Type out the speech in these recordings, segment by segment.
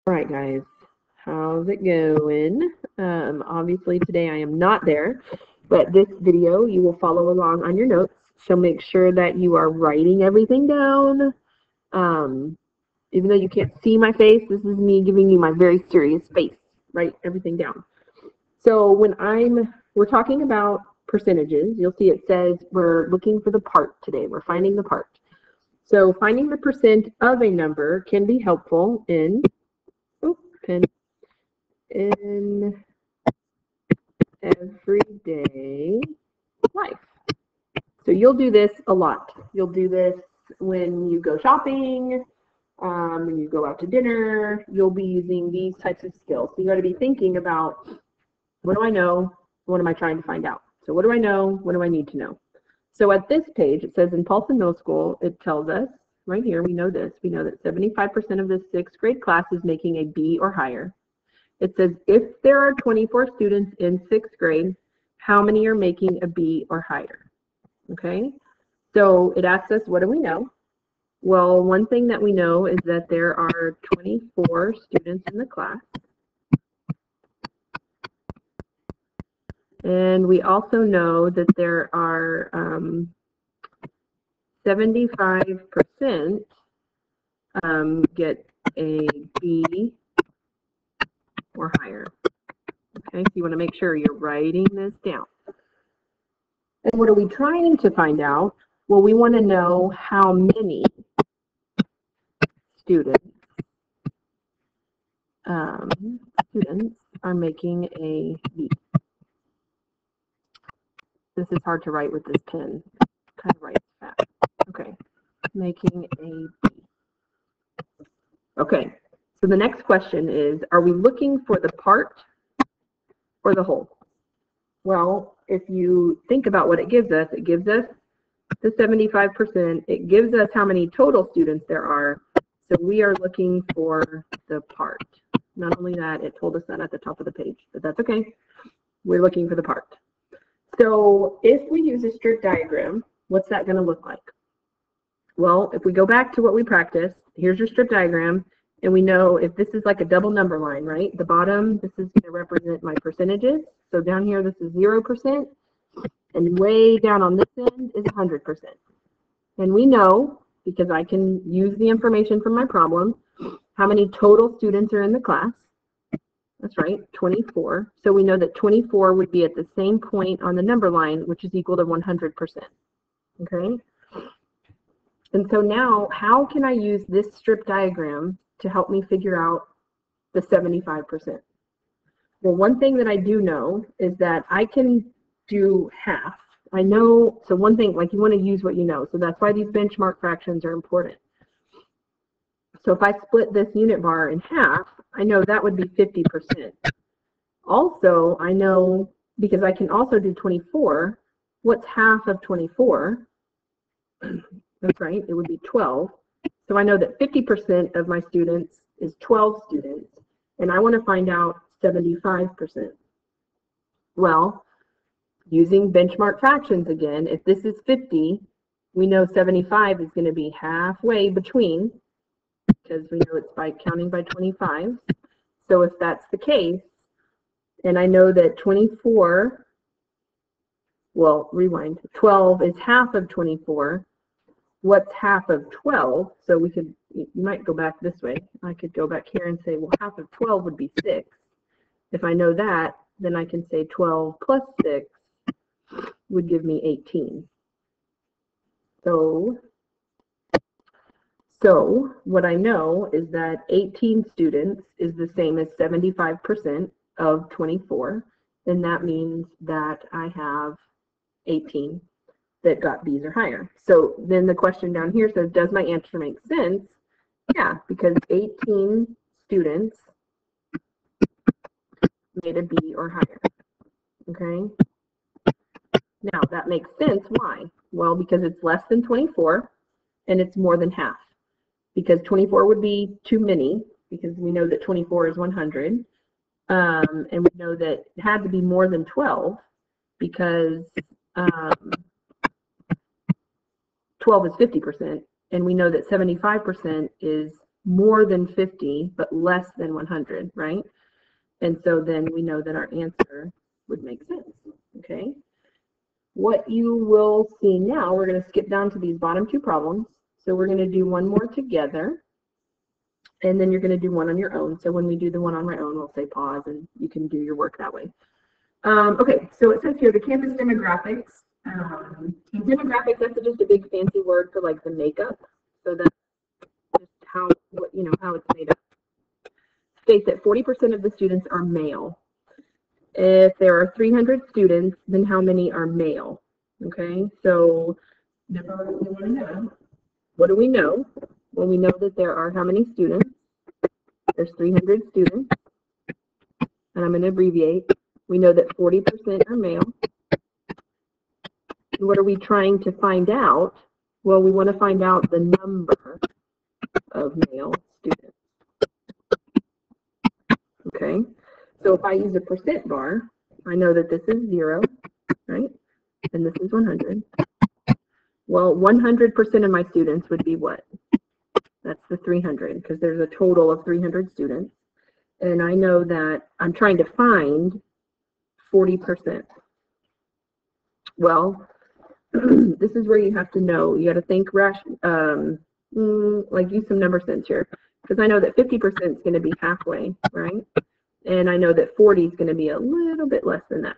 All right, guys, how's it going? Obviously today I am not there, but this video you will follow along on your notes. So make sure that you are writing everything down. Um, Even though you can't see my face, this is me giving you my very serious face. Write everything down. So when we're talking about percentages, you'll see it says we're looking for the part today. We're finding the part. So finding the percent of a number can be helpful in, pen, in everyday life. So you'll do this a lot. You'll do this when you go shopping, when you go out to dinner. You'll be using these types of skills. So you got to be thinking about, what do I know? What am I trying to find out? So what do I know? What do I need to know? So at this page, it says in Paulson Middle School, it tells us right here, we know this. We know that 75% of the sixth grade class is making a B or higher. It says if there are 24 students in sixth grade, how many are making a B or higher? Okay, so it asks us, what do we know? Well, one thing that we know is that there are 24 students in the class. And we also know that there are 75% get a B or higher. Okay, so you want to make sure you're writing this down. And what are we trying to find out? Well, we want to know how many students are making a B. This is hard to write with this pen. Kind of writes fast. Okay, making a B. Okay, so the next question is, are we looking for the part or the whole? Well, if you think about what it gives us the 75%. It gives us how many total students there are. So we are looking for the part. Not only that, it told us that at the top of the page, but that's okay. We're looking for the part. So if we use a strip diagram, what's that going to look like? Well, if we go back to what we practiced, here's your strip diagram, and we know if this is like a double number line, right? The bottom, this is going to represent my percentages. So down here, this is 0%, and way down on this end is 100%. And we know, because I can use the information from my problem, how many total students are in the class. That's right, 24. So we know that 24 would be at the same point on the number line, which is equal to 100%. Okay? And so now, how can I use this strip diagram to help me figure out the 75%? Well, one thing that I do know is that I can do half. I know, so one thing, like you want to use what you know. So that's why these benchmark fractions are important. So if I split this unit bar in half, I know that would be 50%. Also, I know, because I can also do 24, what's half of 24? That's right, it would be 12. So I know that 50% of my students is 12 students, and I want to find out 75%. Well, using benchmark fractions again, if this is 50, we know 75 is going to be halfway between, because we know it's by counting by 25. So if that's the case, and I know that 24, well, rewind, 12 is half of 24, what's half of 12? So we could, you might go back this way. I could go back here and say, well, half of 12 would be 6. If I know that, then I can say 12 plus 6 would give me 18. So what I know is that 18 students is the same as 75% of 24, and that means that I have 18 that got B's or higher. So then the question down here says, does my answer make sense? Yeah, because 18 students made a B or higher. Okay. Now that makes sense. Why? Well, because it's less than 24 and it's more than half. Because 24 would be too many, because we know that 24 is 100. And we know that it had to be more than 12 because 12 is 50%, and we know that 75% is more than 50, but less than 100, right? And so then we know that our answer would make sense, okay? What you will see now, we're going to skip down to these bottom two problems. So we're going to do one more together, and then you're going to do one on your own. So when we do the one on my own, we'll say pause, and you can do your work that way. Okay, so it says here the campus demographics. Demographics, that's just a big fancy word for like the makeup. So that's just how, how it's made up. States that 40% of the students are male. If there are 300 students, then how many are male? Okay, so what do we know? Well, we know that there are how many students? There's 300 students, and I'm going to abbreviate. We know that 40% are male. And what are we trying to find out? Well, we want to find out the number of male students. Okay, so if I use a percent bar, I know that this is 0, right? And this is 100. Well, 100% of my students would be what? That's the 300, because there's a total of 300 students. And I know that I'm trying to find 40%. Well, this is where you have to know. You got to think like use some number sense here, because I know that 50% is going to be halfway, right? And I know that 40 is going to be a little bit less than that.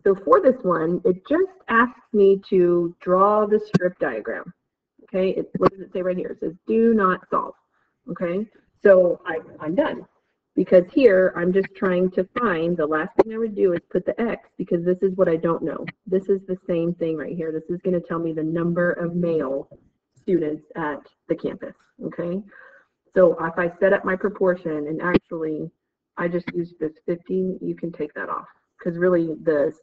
So for this one, it just asks me to draw the strip diagram. Okay, what does it say right here? It says do not solve. Okay, so I'm done, because here I'm just trying to find, the last thing I would do is put the X, because this is what I don't know. This is the same thing right here. This is going to tell me the number of male students at the campus. Okay, so if I set up my proportion, and actually I just used this 50, you can take that off, because really the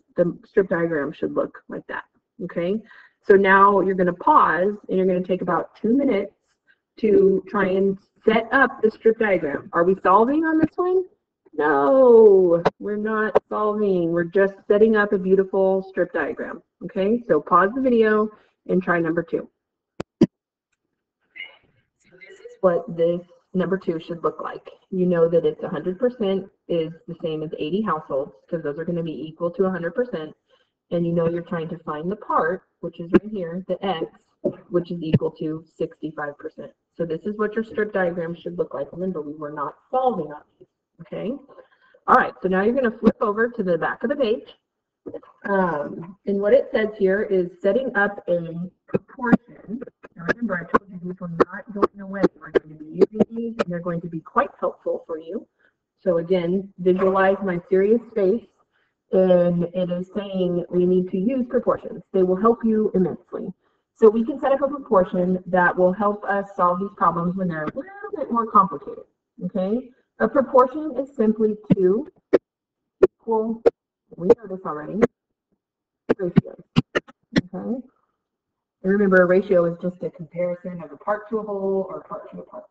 strip diagram should look like that. Okay, so now you're going to pause, and you're going to take about 2 minutes to try and set up the strip diagram. Are we solving on this one? No, we're not solving. We're just setting up a beautiful strip diagram. Okay, so pause the video and try number 2. So this is what this number 2 should look like. You know that it's 100% is the same as 80 households, because those are going to be equal to 100%. And you know you're trying to find the part, which is right here, the X, which is equal to 65%. So this is what your strip diagram should look like. Remember, we were not solving on these, okay? All right, so now you're going to flip over to the back of the page. And what it says here is setting up a proportion. Now remember, I told you these were not going away. We're going to be using these, and they're going to be quite helpful for you. So again, visualize my serious face. And it is saying we need to use proportions. They will help you immensely. So we can set up a proportion that will help us solve these problems when they're a little bit more complicated. Okay? A proportion is simply 2 equal, we know this already, ratios. Okay? And remember, a ratio is just a comparison of a part to a whole or a part to a part.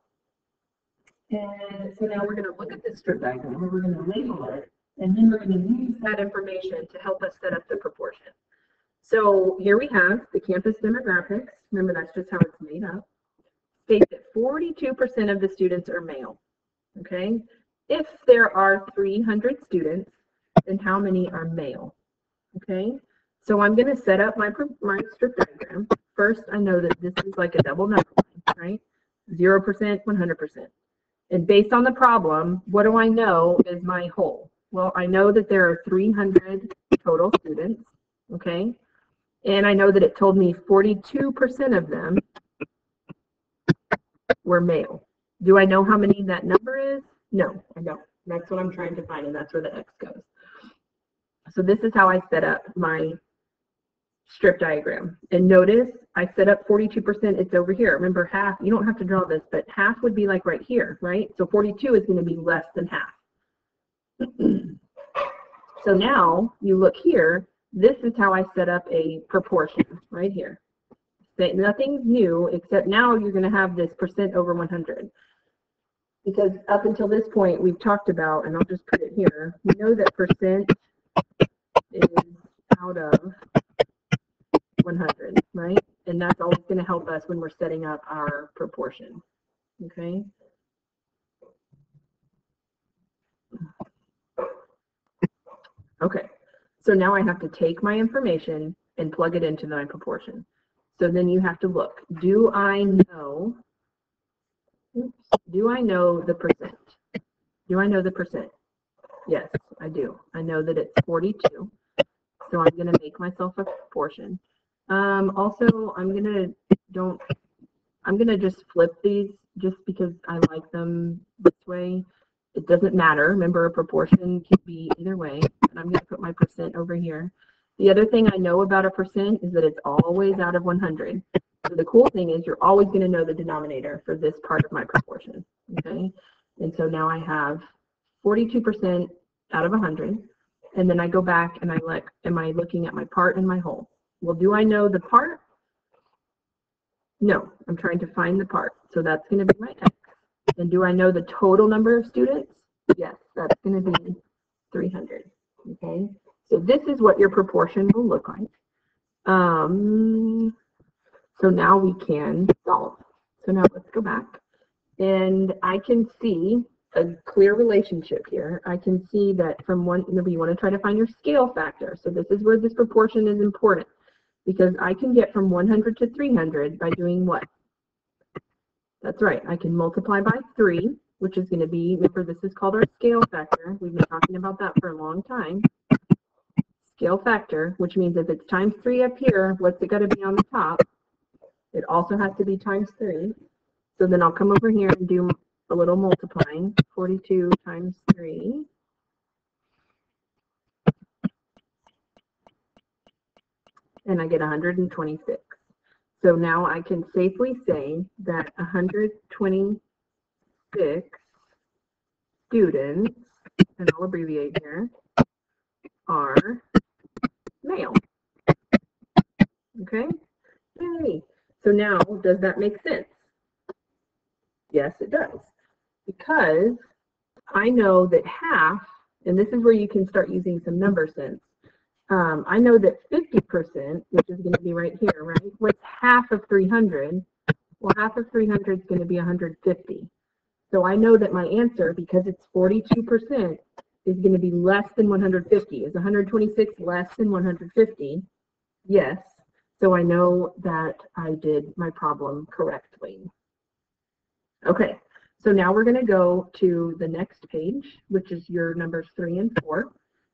And so now we're going to look at this strip diagram, and we're going to label it. And then we're going to use that information to help us set up the proportion. So here we have the campus demographics. Remember, that's just how it's made up. States that 42% of the students are male. Okay? If there are 300 students, then how many are male? Okay? So I'm going to set up my strip diagram. First, I know that this is like a double number line, right? 0%, 100%. And based on the problem, what do I know is my whole? Well, I know that there are 300 total students, okay? And I know that it told me 42% of them were male. Do I know how many that number is? No, I don't. That's what I'm trying to find, and that's where the X goes. So this is how I set up my strip diagram. And notice I set up 42%, it's over here. Remember, half, you don't have to draw this, but half would be like right here, right? So 42 is going to be less than half. So now you look here, this is how I set up a proportion right here. Nothing's new, except now you're going to have this percent over 100. Because up until this point, we've talked about, and I'll just put it here, we know that percent is out of 100, right? And that's always going to help us when we're setting up our proportion. Okay. Okay, so now I have to take my information and plug it into my proportion. So then you have to look, do I know the percent? Do I know the percent? Yes, I do. I know that it's 42. So I'm going to make myself a proportion. Also, I'm going to just flip these just because I like them this way. It doesn't matter. Remember, a proportion can be either way. And I'm going to put my percent over here. The other thing I know about a percent is that it's always out of 100. So the cool thing is you're always going to know the denominator for this part of my proportion. Okay, and so now I have 42% out of 100. And then I go back and I look, am I looking at my part and my whole? Well, do I know the part? No, I'm trying to find the part. So that's going to be my X. And do I know the total number of students? Yes, that's going to be 300. Okay, so this is what your proportion will look like. So now we can solve. So now let's go back. And I can see a clear relationship here. I can see that from one, remember you want to try to find your scale factor. So this is where this proportion is important, because I can get from 100 to 300 by doing what? That's right, I can multiply by 3, which is going to be, remember this is called our scale factor. We've been talking about that for a long time. Scale factor, which means if it's times 3 up here, what's it got to be on the top? It also has to be times 3. So then I'll come over here and do a little multiplying. 42 times 3. And I get 126. So now I can safely say that 126 students, and I'll abbreviate here, are male. Okay? Yay. So now, does that make sense? Yes, it does. Because I know that half, and this is where you can start using some number sense. I know that 50%, which is going to be right here, right? What's half of 300? Well, half of 300 is going to be 150. So I know that my answer, because it's 42%, is going to be less than 150. Is 126 less than 150? Yes. So I know that I did my problem correctly. Okay, so now we're going to go to the next page, which is your numbers 3 and 4,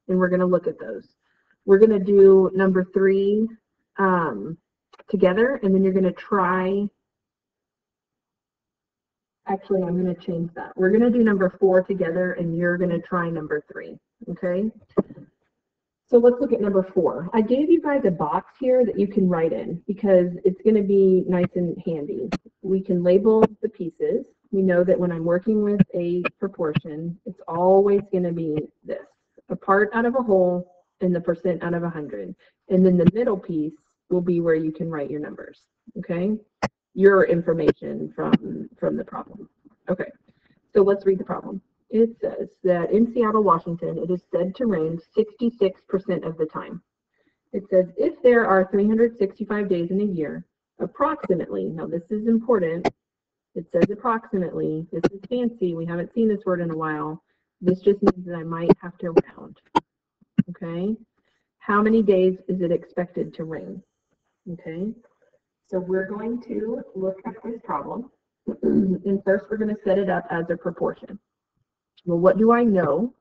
and we're going to look at those. We're going to do number 3 together, and then you're going to try. Actually, I'm going to change that. We're going to do number 4 together, and you're going to try number 3. Okay? So let's look at number 4. I gave you guys a box here that you can write in because it's going to be nice and handy. We can label the pieces. We know that when I'm working with a proportion, it's always going to be this: a part out of a whole and the percent out of 100. And then the middle piece will be where you can write your numbers. Okay? Your information from the problem. Okay, so let's read the problem. It says that in Seattle, Washington, it is said to rain 66% of the time. It says if there are 365 days in a year, approximately, now this is important, it says approximately, this is fancy, we haven't seen this word in a while, this just means that I might have to round, okay? How many days is it expected to rain, okay? So we're going to look at this problem, and first we're going to set it up as a proportion. Well, what do I know?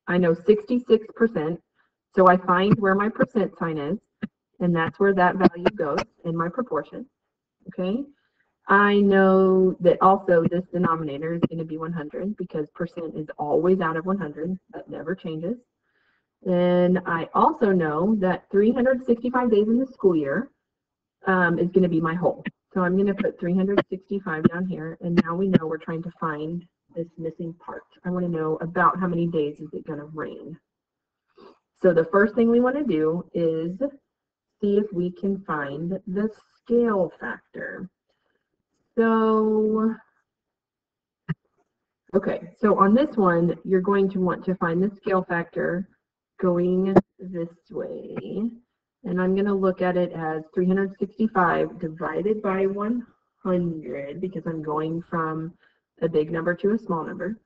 I know 66%, so I find where my percent sign is, and that's where that value goes in my proportion, okay? I know that also this denominator is going to be 100 because percent is always out of 100. That never changes. And I also know that 365 days in the school year is going to be my whole. So I'm going to put 365 down here, and now we know we're trying to find this missing part. I want to know about how many days is it going to rain. So the first thing we want to do is see if we can find the scale factor. So, okay, so on this one, you're going to want to find the scale factor going this way. And I'm going to look at it as 365 divided by 100 100 because I'm going from a big number to a small number.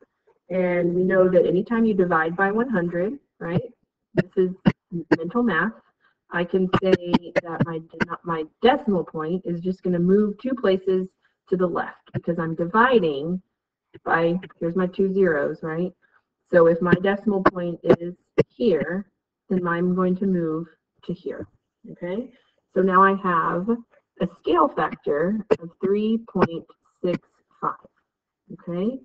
And we know that anytime you divide by 100, right, this is mental math, I can say that my decimal point is just going to move 2 places to the left because I'm dividing by, here's my 2 zeros, right? So if my decimal point is here, then I'm going to move to here, okay? So now I have a scale factor of 3.65, okay?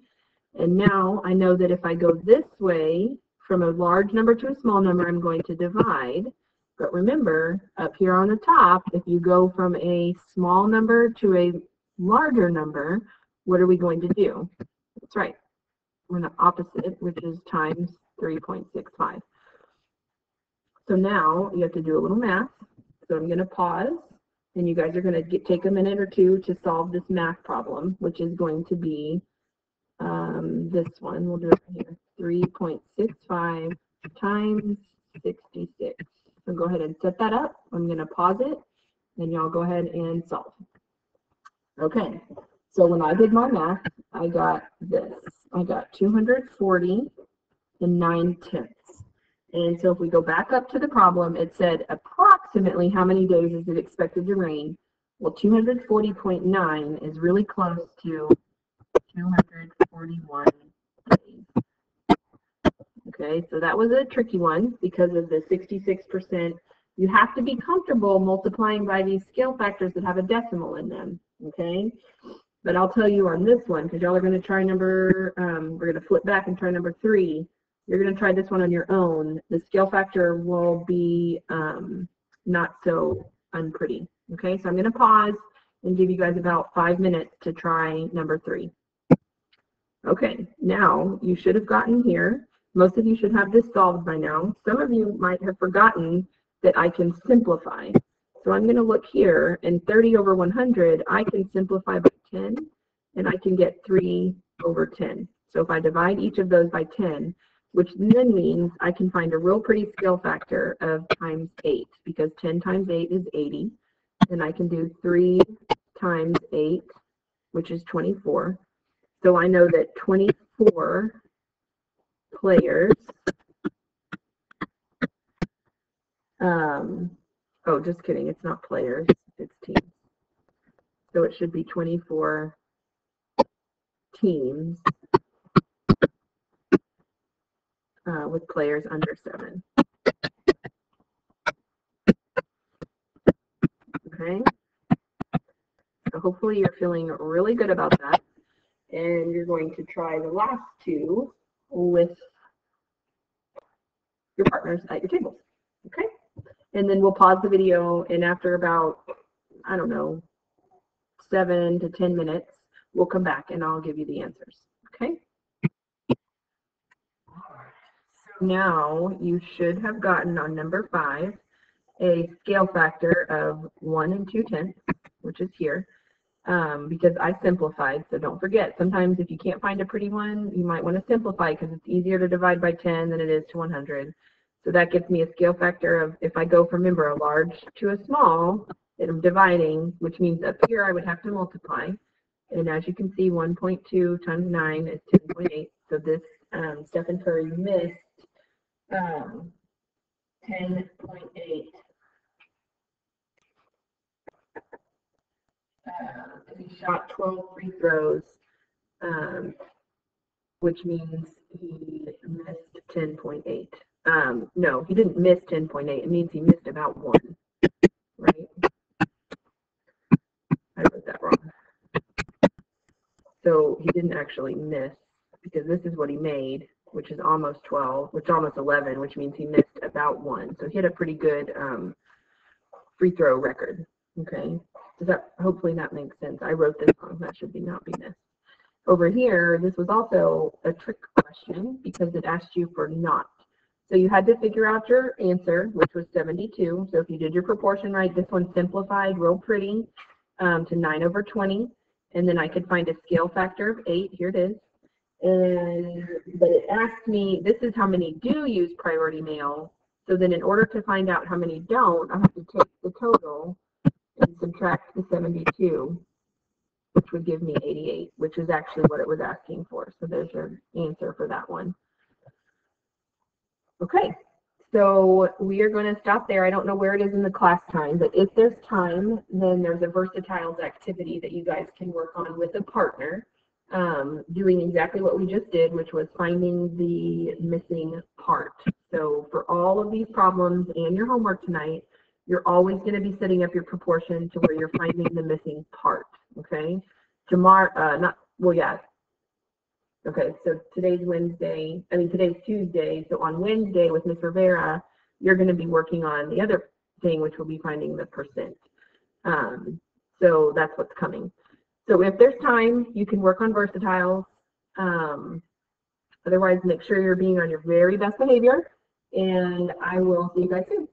And now I know that if I go this way, from a large number to a small number, I'm going to divide. But remember, up here on the top, if you go from a small number to a larger number, what are we going to do? That's right. We're in the opposite, which is times 3.65. So now you have to do a little math. So I'm going to pause, and you guys are going to take a minute or two to solve this math problem, which is going to be this one. We'll do it right here. 3.65 times 66. So go ahead and set that up. I'm going to pause it, and y'all go ahead and solve. Okay, so when I did my math, I got this. I got 240 and 9/10. And so if we go back up to the problem, it said approximately how many days is it expected to rain? Well, 240.9 is really close to 241 days. Okay, so that was a tricky one because of the 66%. You have to be comfortable multiplying by these scale factors that have a decimal in them, okay? But I'll tell you on this one, because y'all are going to try we're going to flip back and try number 3. You're going to try this one on your own. The scale factor will be not so unpretty, okay? So I'm going to pause and give you guys about 5 minutes to try number 3. Okay, now you should have gotten here. Most of you should have this solved by now. Some of you might have forgotten that I can simplify. So I'm going to look here, and 30 over 100, I can simplify by 10, and I can get 3 over 10. So if I divide each of those by 10, which then means I can find a real pretty scale factor of times 8, because 10 times 8 is 80, and I can do 3 times 8, which is 24. So I know that 24 players, oh, just kidding, it's not players, it's teams. So it should be 24 teams with players under 7. Okay, so hopefully you're feeling really good about that, and you're going to try the last 2 with your partners at your tables. Okay, and then we'll pause the video, and after about, I don't know, 7 to 10 minutes, we'll come back and I'll give you the answers. Okay. So now you should have gotten on number 5 a scale factor of 1 2/10, which is here, because I simplified. So don't forget, sometimes if you can't find a pretty one, you might want to simplify because it's easier to divide by 10 than it is to 100. So that gives me a scale factor of, if I go from, remember, a large to a small, and I'm dividing, which means up here I would have to multiply. And as you can see, 1.2 times 9 is 10.8. So this Stephen Curry missed 10.8. He shot 12 free throws, which means he missed 10.8. No, he didn't miss 10.8. It means he missed about 1, right? I wrote that wrong. So he didn't actually miss, because this is what he made, which is almost 12, which is almost 11, which means he missed about 1. So he had a pretty good free throw record. Okay, does that, hopefully that makes sense. I wrote this wrong. That should not be missed. Over here, this was also a trick question because it asked you for not. So you had to figure out your answer, which was 72. So if you did your proportion right, this one simplified real pretty to 9 over 20. And then I could find a scale factor of 8. Here it is. But it asked me, this is how many do use priority mail. So then in order to find out how many don't, I have to take the total and subtract the 72. which would give me 88, which is actually what it was asking for. So there's your answer for that one. Okay, so we are going to stop there. I don't know where it is in the class time, but if there's time, then there's a Versatiles activity that you guys can work on with a partner, doing exactly what we just did, which was finding the missing part. So for all of these problems and your homework tonight, you're always going to be setting up your proportion to where you're finding the missing part, okay? Tomorrow, okay, so today's Tuesday, so on Wednesday with Ms. Rivera, you're going to be working on the other thing, which will be finding the percent. So that's what's coming. So if there's time, you can work on Versatiles. Otherwise, make sure you're being on your very best behavior, and I will see you guys soon.